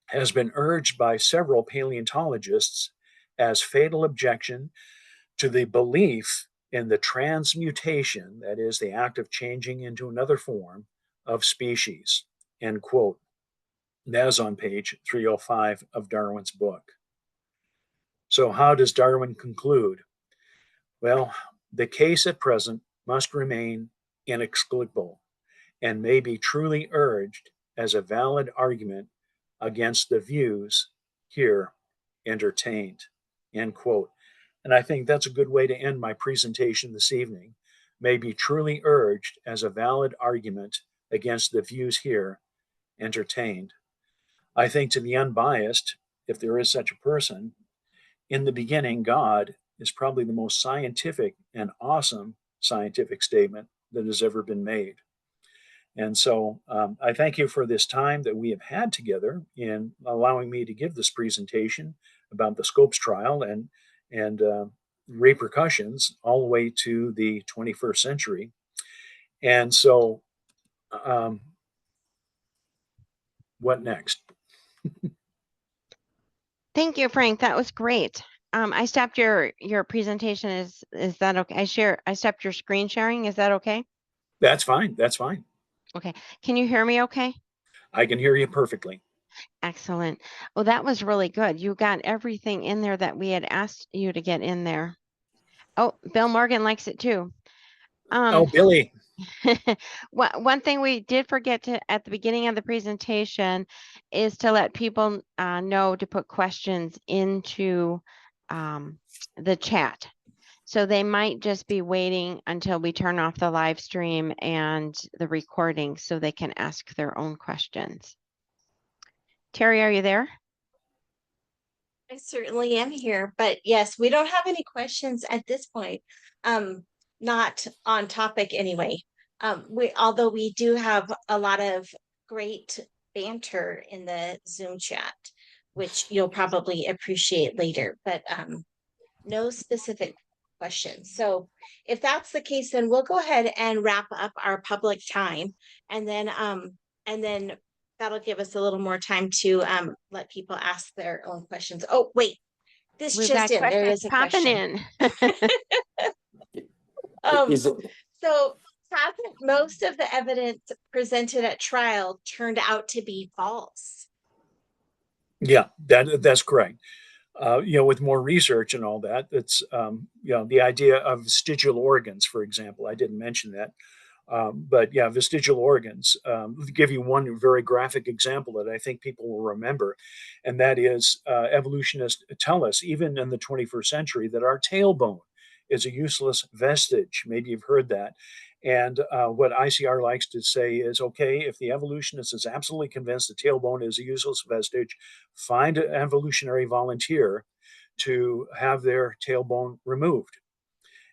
has been urged by several paleontologists as fatal objection to the belief in the transmutation, that is, the act of changing into another form of species, end quote. That is on page 305 of Darwin's book. So, how does Darwin conclude? Well, the case at present must remain inexplicable and may be truly urged as a valid argument against the views here entertained, end quote. And I think that's a good way to end my presentation this evening. May be truly urged as a valid argument against the views here entertained. I think to the unbiased, if there is such a person, in the beginning, God is probably the most scientific and awesome scientific statement that has ever been made. And so I thank you for this time that we have had together in allowing me to give this presentation about the Scopes trial and repercussions all the way to the 21st century. And so, um, what next? Thank you, Frank. That was great. I stopped your presentation. Is that okay? I stopped your screen sharing. Is that okay? That's fine. That's fine. Okay. Can you hear me okay? I can hear you perfectly. Excellent. Well, that was really good. You got everything in there that we had asked you to get in there. Oh, Bill Morgan likes it too. Oh, Billy. One thing we did forget to at the beginning of the presentation is to let people know to put questions into the chat. So they might just be waiting until we turn off the live stream and the recording so they can ask their own questions. Terry, are you there? I certainly am here, but yes, we don't have any questions at this point. Not on topic anyway. Although we do have a lot of great banter in the Zoom chat, which you'll probably appreciate later, but no specific questions. So if that's the case, then we'll go ahead and wrap up our public time, and then that'll give us a little more time to let people ask their own questions. Oh, wait, this We've just got in, there questions is a popping question. in. Is it So hasn't most of the evidence presented at trial turned out to be false? Yeah, that's correct. With more research and all that, it's the idea of vestigial organs, for example. I didn't mention that, but yeah, vestigial organs. Give you one very graphic example that I think people will remember, and that is evolutionists tell us, even in the 21st century, that our tailbone is a useless vestige. Maybe you've heard that. And what ICR likes to say is, okay, if the evolutionist is absolutely convinced the tailbone is a useless vestige, find an evolutionary volunteer to have their tailbone removed.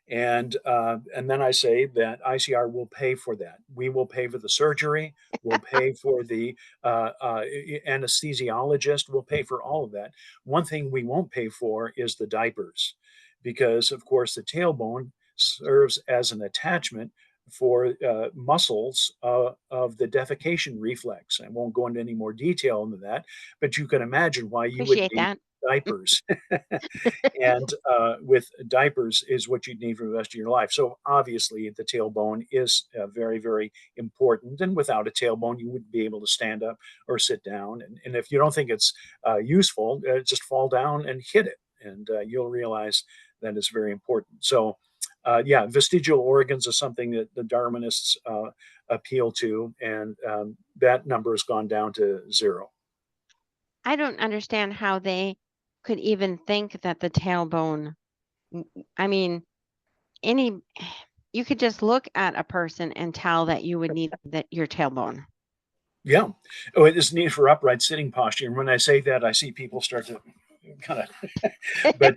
And then I say that ICR will pay for that. We will pay for the surgery. We'll pay for the anesthesiologist. We'll pay for all of that. One thing we won't pay for is the diapers, because of course the tailbone serves as an attachment for muscles of the defecation reflex. I won't go into any more detail into that, but you can imagine why you would Appreciate need that. diapers. And with diapers is what you'd need for the rest of your life. So obviously the tailbone is very, very important. And without a tailbone, you wouldn't be able to stand up or sit down. And if you don't think it's useful, just fall down and hit it. And you'll realize that is very important. So yeah, vestigial organs is something that the Darwinists appeal to, and that number has gone down to 0. I don't understand how they could even think that the tailbone, I mean, any, you could just look at a person and tell that you would need that your tailbone. Yeah. Oh, it is needed for upright sitting posture. And when I say that, I see people start to kind of, but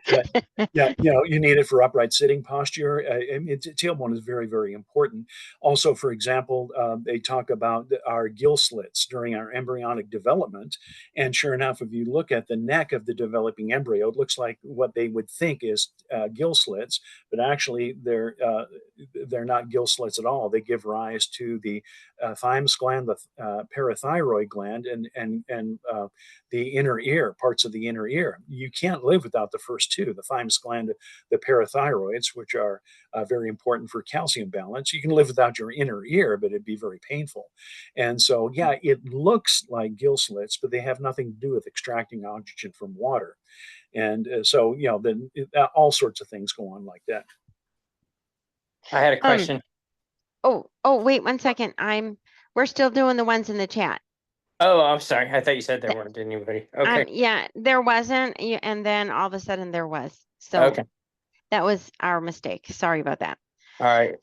yeah, you need it for upright sitting posture. I mean, tailbone is very, very important. Also, for example, they talk about our gill slits during our embryonic development. And sure enough, if you look at the neck of the developing embryo, it looks like what they would think is gill slits, but actually they're not gill slits at all. They give rise to the thymus gland, the parathyroid gland, and the inner ear, parts of the inner ear. You can't live without the first two, the thymus gland, the parathyroids, which are very important for calcium balance. You can live without your inner ear, but it'd be very painful. And so, yeah, it looks like gill slits, but they have nothing to do with extracting oxygen from water. And so, then all sorts of things go on like that. I had a Um, question. wait 1 second. We're still doing the ones in the chat. Oh, I'm sorry. I thought you said there Th- weren't anybody. Okay. Yeah, there wasn't, and then all of a sudden there was. So Okay. that was our mistake. Sorry about that. All right.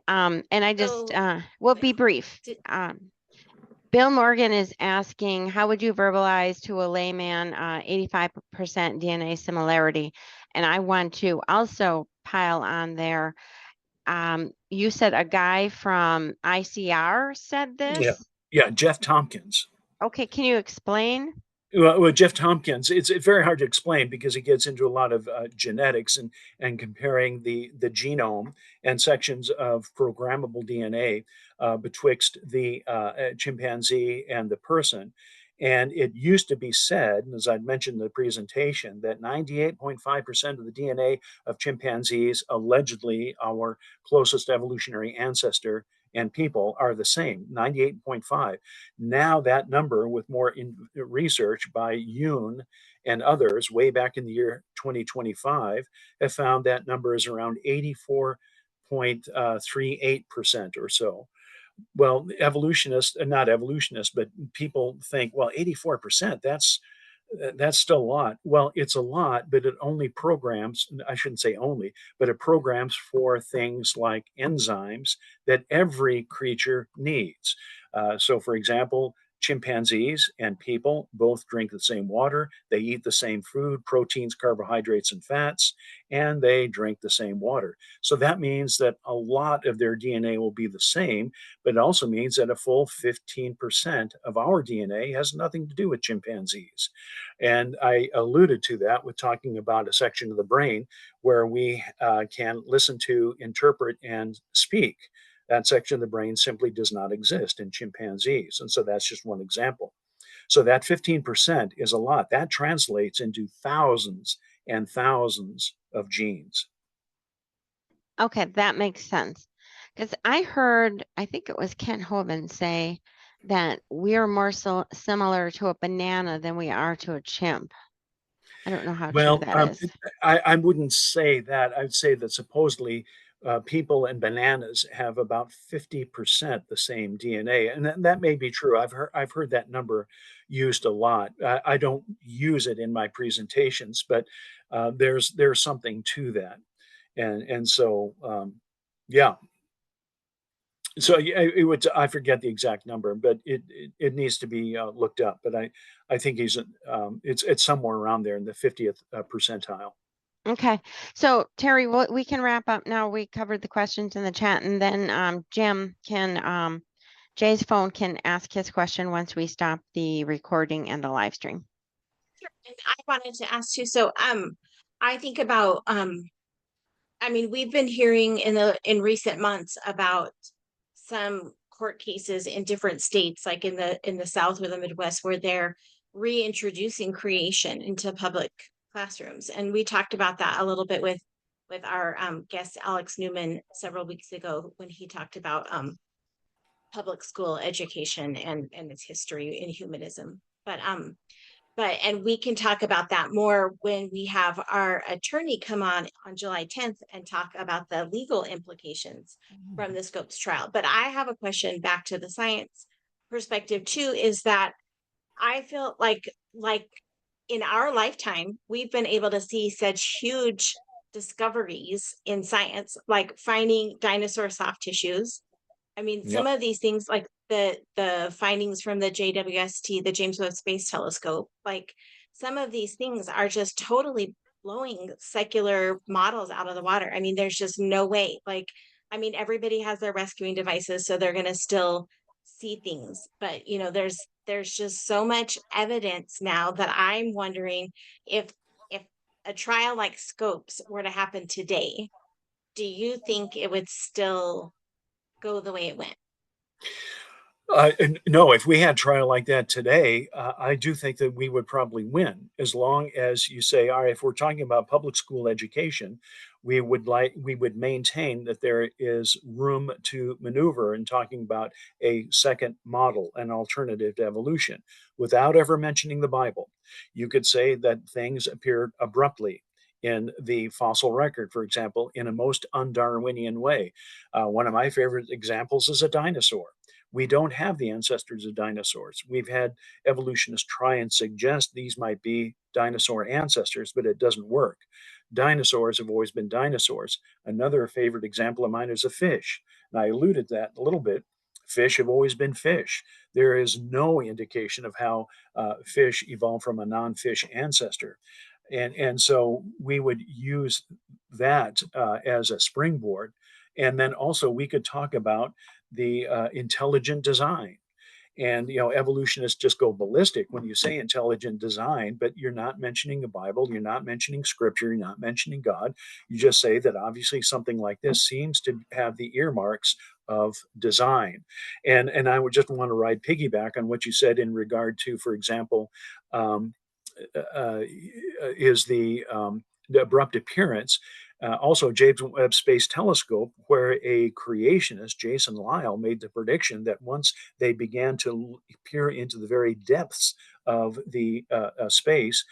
And I just, So, we'll be brief. Did- Bill Morgan is asking, how would you verbalize to a layman 85% DNA similarity? And I want to also pile on there. You said a guy from ICR said Yeah. this. Yeah. Jeff Tompkins. Okay, can you explain? Well, Jeff Tompkins, it's very hard to explain because it gets into a lot of genetics and comparing the genome and sections of programmable DNA betwixt the chimpanzee and the person. And it used to be said, as I'd mentioned in the presentation, that 98.5% of the DNA of chimpanzees, allegedly our closest evolutionary ancestor and people, are the same, 98.5. Now that number, with more research by Yoon and others way back in the year 2025, have found that number is around 84.38% or so. Well, evolutionists, not evolutionists, but people think, well, 84%, that's still a lot. Well, it's a lot, but it only programs, I shouldn't say only, but it programs for things like enzymes that every creature needs. So, for example, chimpanzees and people both drink the same water, they eat the same food, proteins, carbohydrates, and fats, and they drink the same water. So that means that a lot of their DNA will be the same, but it also means that a full 15% of our DNA has nothing to do with chimpanzees. And I alluded to that with talking about a section of the brain where we can listen to, interpret, and speak. That section of the brain simply does not exist in chimpanzees. And so that's just one example. So that 15% is a lot. That translates into thousands and thousands of genes. Okay, that makes sense. Because I heard, I think it was Kent Hovind say that we are more similar to a banana than we are to a chimp. I don't know how true Well, that is. I wouldn't say that. I'd say that supposedly people and bananas have about 50% the same DNA, and that may be true. I've heard that number used a lot. I don't use it in my presentations, but there's something to that, and so yeah. So it would, I forget the exact number, but it needs to be looked up. But I think it's somewhere around there in the 50th percentile. Okay, so Terry, we can wrap up now. We covered the questions in the chat, and then Jim can, Jay's phone can ask his question once we stop the recording and the live stream. Sure. And I wanted to ask too. So, I think about, I mean, we've been hearing in recent months about some court cases in different states, like in the South or the Midwest, where they're reintroducing creation into public classrooms. And we talked about that a little bit with our guest Alex Newman several weeks ago when he talked about public school education and its history in humanism. But and we can talk about that more when we have our attorney come on July 10th and talk about the legal implications from the Scopes trial. But I have a question back to the science perspective too, is that I feel like like in our lifetime, we've been able to see such huge discoveries in science, like finding dinosaur soft tissues. I mean, some Yep. of these things, like the findings from the JWST, the James Webb Space Telescope, like some of these things are just totally blowing secular models out of the water. I mean, there's just no way. Like, I mean, everybody has their rescuing devices, so they're going to still see things. But there's just so much evidence now that I'm wondering if a trial like Scopes were to happen today, do you think it would still go the way it went? No, if we had trial like that today, I do think that we would probably win, as long as you say, all right, if we're talking about public school education, we would maintain that there is room to maneuver in talking about a second model, an alternative to evolution, without ever mentioning the Bible. You could say that things appeared abruptly in the fossil record, for example, in a most un-Darwinian way. One of my favorite examples is a dinosaur. We don't have the ancestors of dinosaurs. We've had evolutionists try and suggest these might be dinosaur ancestors, but it doesn't work. Dinosaurs have always been dinosaurs. Another favorite example of mine is a fish. And I alluded to that a little bit. Fish have always been fish. There is no indication of how fish evolved from a non-fish ancestor. And so we would use that as a springboard. And then also we could talk about the intelligent design. And evolutionists just go ballistic when you say intelligent design, but you're not mentioning the Bible, you're not mentioning Scripture, you're not mentioning God. You just say that obviously something like this seems to have the earmarks of design. And I would just want to ride piggyback on what you said in regard to, for example, um, uh, is the abrupt appearance. Also, James Webb Space Telescope, where a creationist, Jason Lisle, made the prediction that once they began to peer into the very depths of the space,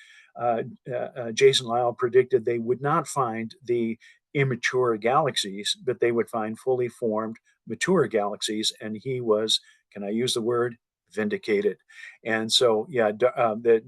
Jason Lisle predicted they would not find the immature galaxies, but they would find fully formed, mature galaxies. And he was, can I use the word, vindicated? And so, yeah, that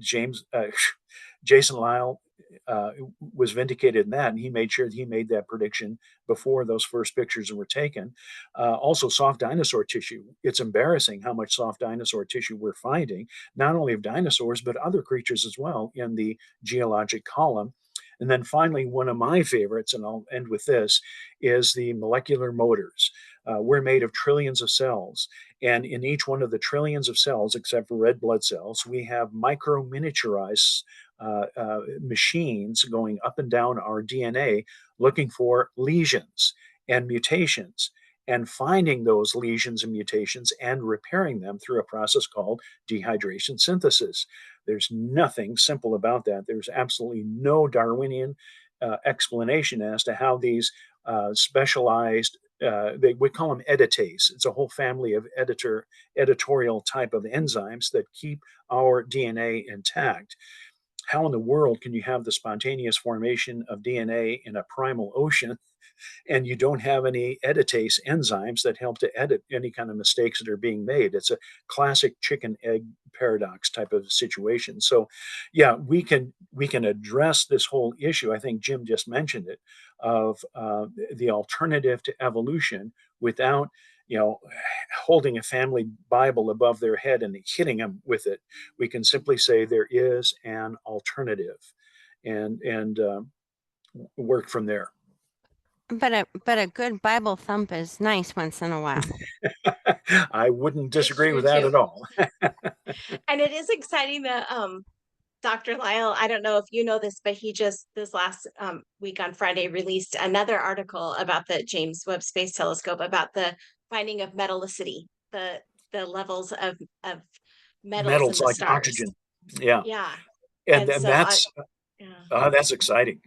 Jason Lisle uh, was vindicated in that, and he made sure that he made that prediction before those first pictures were taken. Also, soft dinosaur tissue. It's embarrassing how much soft dinosaur tissue we're finding, not only of dinosaurs, but other creatures as well in the geologic column. And then finally, one of my favorites, and I'll end with this, is the molecular motors. We're made of trillions of cells. And in each one of the trillions of cells, except for red blood cells, we have micro miniaturized machines going up and down our DNA looking for lesions and mutations and finding those lesions and mutations and repairing them through a process called dehydration synthesis. There's nothing simple about that. There's absolutely no Darwinian explanation as to how these specialized they would call them editase. It's a whole family of editorial type of enzymes that keep our DNA intact. How in the world can you have the spontaneous formation of DNA in a primal ocean and you don't have any editase enzymes that help to edit any kind of mistakes that are being made? It's a classic chicken egg paradox type of situation. So yeah, we can address this whole issue. I think Jim just mentioned it, of the alternative to evolution without you know holding a family Bible above their head and hitting them with it. We can simply say there is an alternative, and work from there. But a good Bible thump is nice once in a while. I wouldn't It's disagree true with that too. at all. And it is exciting that Dr. Lyle, I don't know if you know this, but he just this last week on Friday released another article about the James Webb Space Telescope about the finding of metallicity, the levels of metals in Metals the like stars. oxygen. Yeah. Yeah. And, And and so I that's yeah. that's exciting.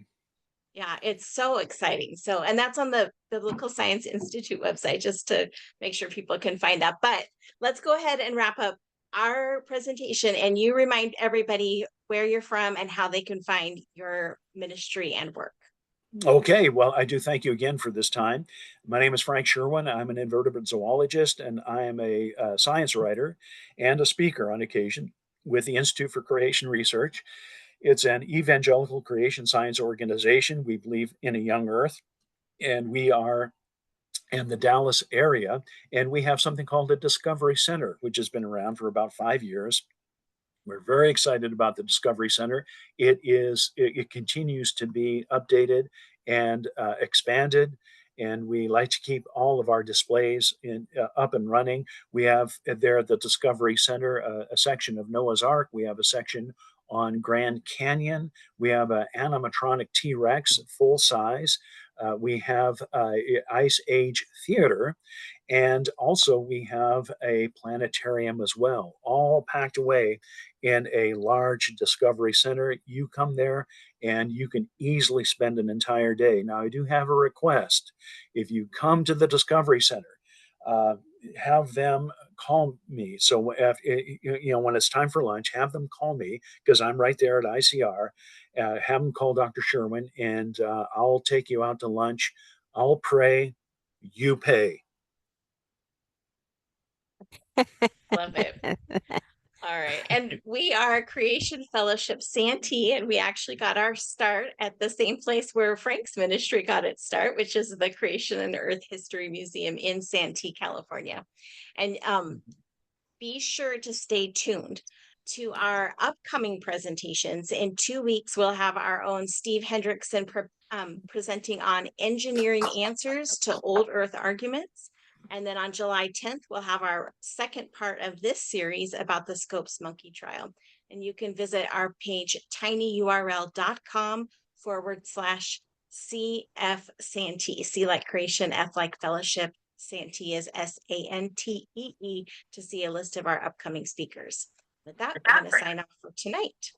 Yeah, it's so exciting. So, and that's on the Biblical Science Institute website, just to make sure people can find that. But let's go ahead and wrap up our presentation, and you remind everybody where you're from and how they can find your ministry and work. Okay, well, I do thank you again for this time. My name is Frank Sherwin. I'm an invertebrate zoologist, and I am a science writer and a speaker on occasion. with the Institute for Creation Research. It's an evangelical creation science organization. We believe in a young earth, and we are in the Dallas area, and we have something called a Discovery Center, which has been around for about 5 years. We're very excited about the Discovery Center. It continues to be updated and expanded, and we like to keep all of our displays up and running. We have there at the Discovery Center a section of Noah's Ark. We have a section on Grand Canyon. We have an animatronic T-Rex, full size. We have Ice Age Theater, and also we have a planetarium as well, all packed away in a large Discovery Center. You come there and you can easily spend an entire day. Now, I do have a request. If you come to the Discovery Center, have them call me. So if, when it's time for lunch, have them call me because I'm right there at ICR. Have them call Dr. Sherwin, and I'll take you out to lunch. I'll pray, you pay. Love it. All right. And we are Creation Fellowship Santee, and we actually got our start at the same place where Frank's ministry got its start, which is the Creation and Earth History Museum in Santee, California. And be sure to stay tuned to our upcoming presentations. In 2 weeks, we'll have our own Steve Hendrickson presenting on engineering answers to old Earth arguments. And then on July 10th, we'll have our second part of this series about the Scopes monkey trial. And you can visit our page, tinyurl.com/CF Santee. C like creation, F like fellowship. Santee is Santee, to see a list of our upcoming speakers. With that, I'm going to sign off for tonight.